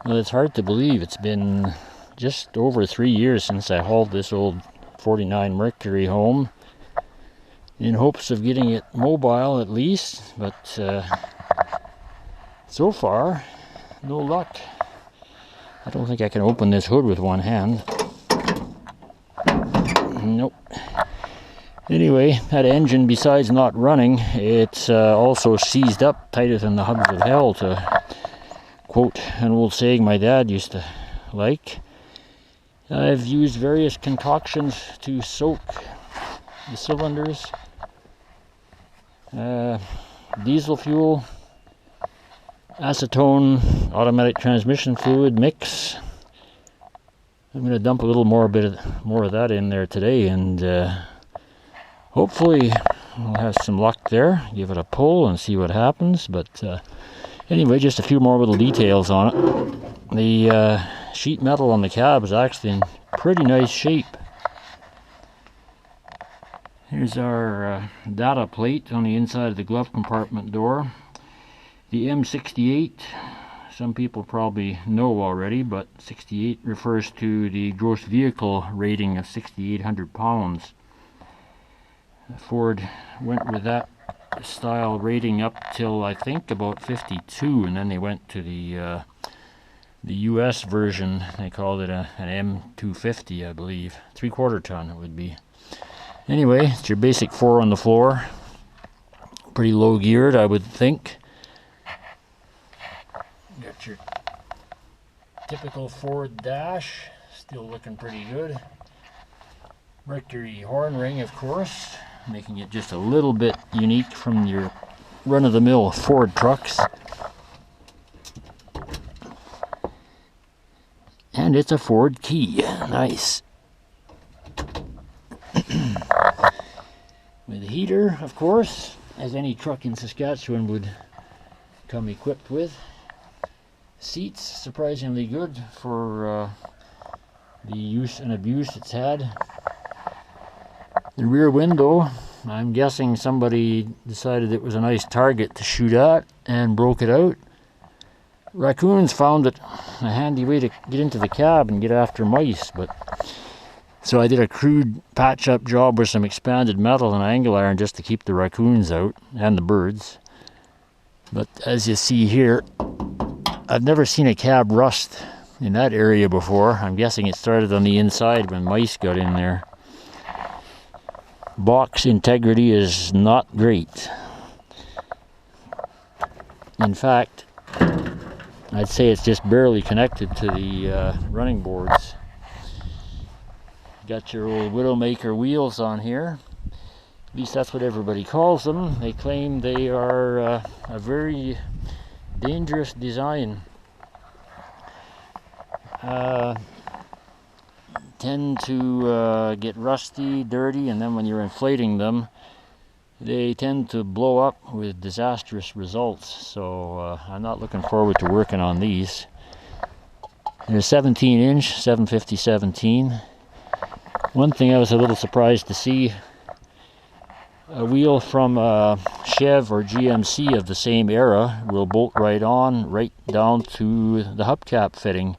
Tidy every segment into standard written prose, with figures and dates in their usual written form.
Well, it's hard to believe it's been just over 3 years since I hauled this old 49 Mercury home in hopes of getting it mobile at least, but so far, no luck. I don't think I can open this hood with one hand. Nope. Anyway, that engine, besides not running, it's also seized up tighter than the hubs of hell, to quote an old saying my dad used to like. I've used various concoctions to soak the cylinders. Diesel fuel, acetone, automatic transmission fluid mix. I'm going to dump a little more of that in there today, and hopefully we'll have some luck there. Give it a pull and see what happens. But anyway, just a few more little details on it. The sheet metal on the cab is actually in pretty nice shape. Here's our data plate on the inside of the glove compartment door. The M68, some people probably know already, but 68 refers to the gross vehicle rating of 6,800 pounds. Ford went with that style rating up till I think about 52, and then they went to the US version. They called it an M250, I believe. 3/4 ton it would be. Anyway, it's your basic 4 on the floor. Pretty low geared, I would think. Got your typical Ford dash, still looking pretty good. Mercury horn ring, of course, making it just a little bit unique from your run-of-the-mill Ford trucks. And it's a Ford key. Nice. With a heater, of course, as any truck in Saskatchewan would come equipped with. Seats, surprisingly good for the use and abuse it's had. The rear window, I'm guessing somebody decided it was a nice target to shoot at and broke it out. Raccoons found it a handy way to get into the cab and get after mice, but so I did a crude patch-up job with some expanded metal and angle iron just to keep the raccoons out and the birds. But as you see here, I've never seen a cab rust in that area before. I'm guessing it started on the inside when mice got in there. Box integrity is not great. In fact, I'd say it's just barely connected to the running boards. Got your old Widowmaker wheels on here. At least that's what everybody calls them. They claim they are a very dangerous design. Tend to get rusty, dirty, and then when you're inflating them, they tend to blow up with disastrous results. So I'm not looking forward to working on these. They're 17-inch, 750/17. One thing I was a little surprised to see, a wheel from Chev or GMC of the same era will bolt right on, right down to the hubcap fitting.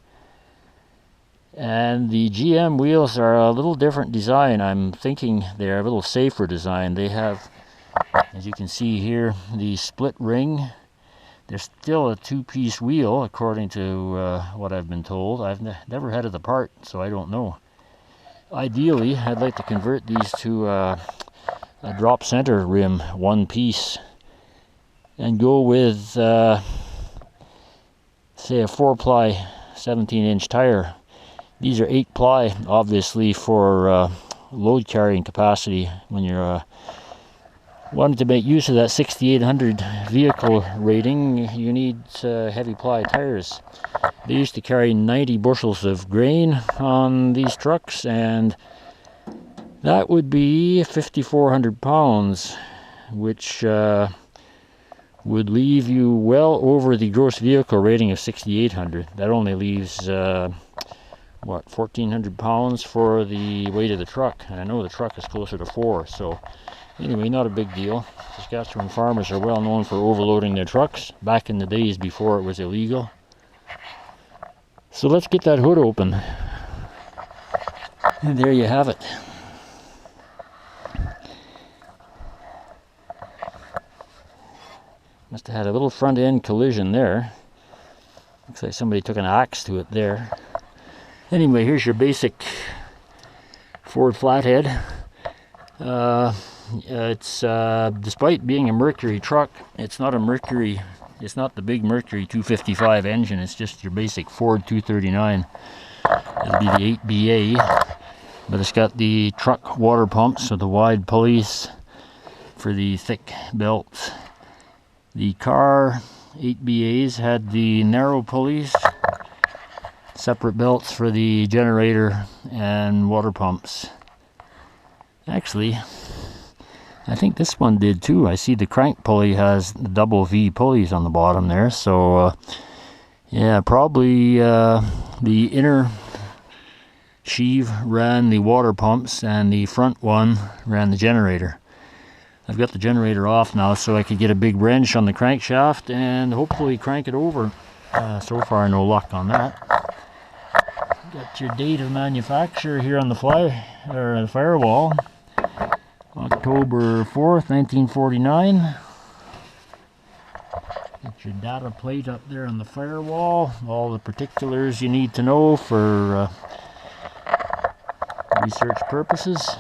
And the GM wheels are a little different design. I'm thinking they're a little safer design. They have, as you can see here, the split ring. They're still a two-piece wheel, according to what I've been told. I've never had it apart, so I don't know. Ideally, I'd like to convert these to a drop center rim, one piece, and go with, say, a 4-ply 17-inch tire. These are 8-ply, obviously, for load carrying capacity. When you're wanting to make use of that 6,800 vehicle rating, you need heavy ply tires. They used to carry 90 bushels of grain on these trucks, and that would be 5,400 pounds, which would leave you well over the gross vehicle rating of 6,800. That only leaves, 1,400 pounds for the weight of the truck, and I know the truck is closer to 4, so anyway, not a big deal. Saskatchewan farmers are well known for overloading their trucks, back in the days before it was illegal. So let's get that hood open. And there you have it. Must have had a little front end collision there. Looks like somebody took an axe to it there. Anyway, here's your basic Ford Flathead. It's despite being a Mercury truck, it's not a Mercury. It's not the big Mercury 255 engine. It's just your basic Ford 239. It'll be the 8BA, but it's got the truck water pumps with the wide pulleys for the thick belts. The car 8BAs had the narrow pulleys, separate belts for the generator and water pumps. Actually, I think this one did too. I see the crank pulley has the double V pulleys on the bottom there, so yeah, probably the inner sheave ran the water pumps and the front one ran the generator. I've got the generator off now so I could get a big wrench on the crankshaft and hopefully crank it over. So far no luck on that. Got your date of manufacture here on the firewall. October 4th, 1949. Get your data plate up there on the firewall. All the particulars you need to know for research purposes.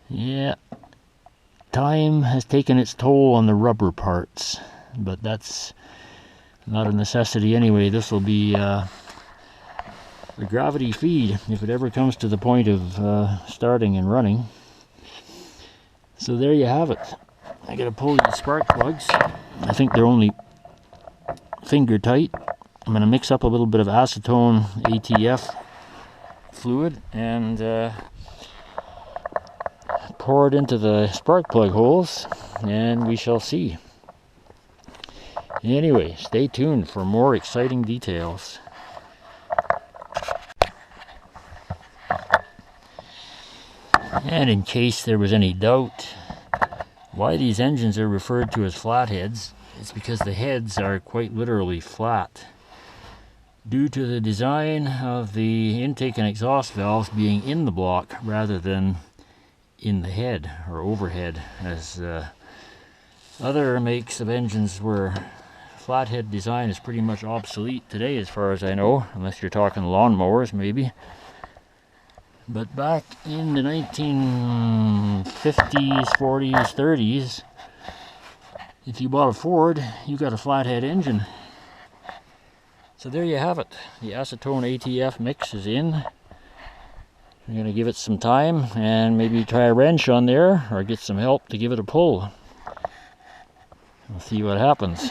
Yeah, time has taken its toll on the rubber parts, but that's not a necessity anyway. This will be the gravity feed if it ever comes to the point of starting and running. So there you have it. I gotta pull these spark plugs. I think they're only finger tight. I'm gonna mix up a little bit of acetone ATF fluid and pour it into the spark plug holes, and we shall see. Anyway, stay tuned for more exciting details. And in case there was any doubt why these engines are referred to as flatheads, it's because the heads are quite literally flat, due to the design of the intake and exhaust valves being in the block rather than in the head or overhead, as other makes of engines where flathead design is pretty much obsolete today as far as I know, unless you're talking lawnmowers maybe. But back in the 1950s, 40s, 30s, if you bought a Ford, you got a flathead engine. So there you have it. The acetone ATF mix is in. I'm going to give it some time and maybe try a wrench on there or get some help to give it a pull. We'll see what happens.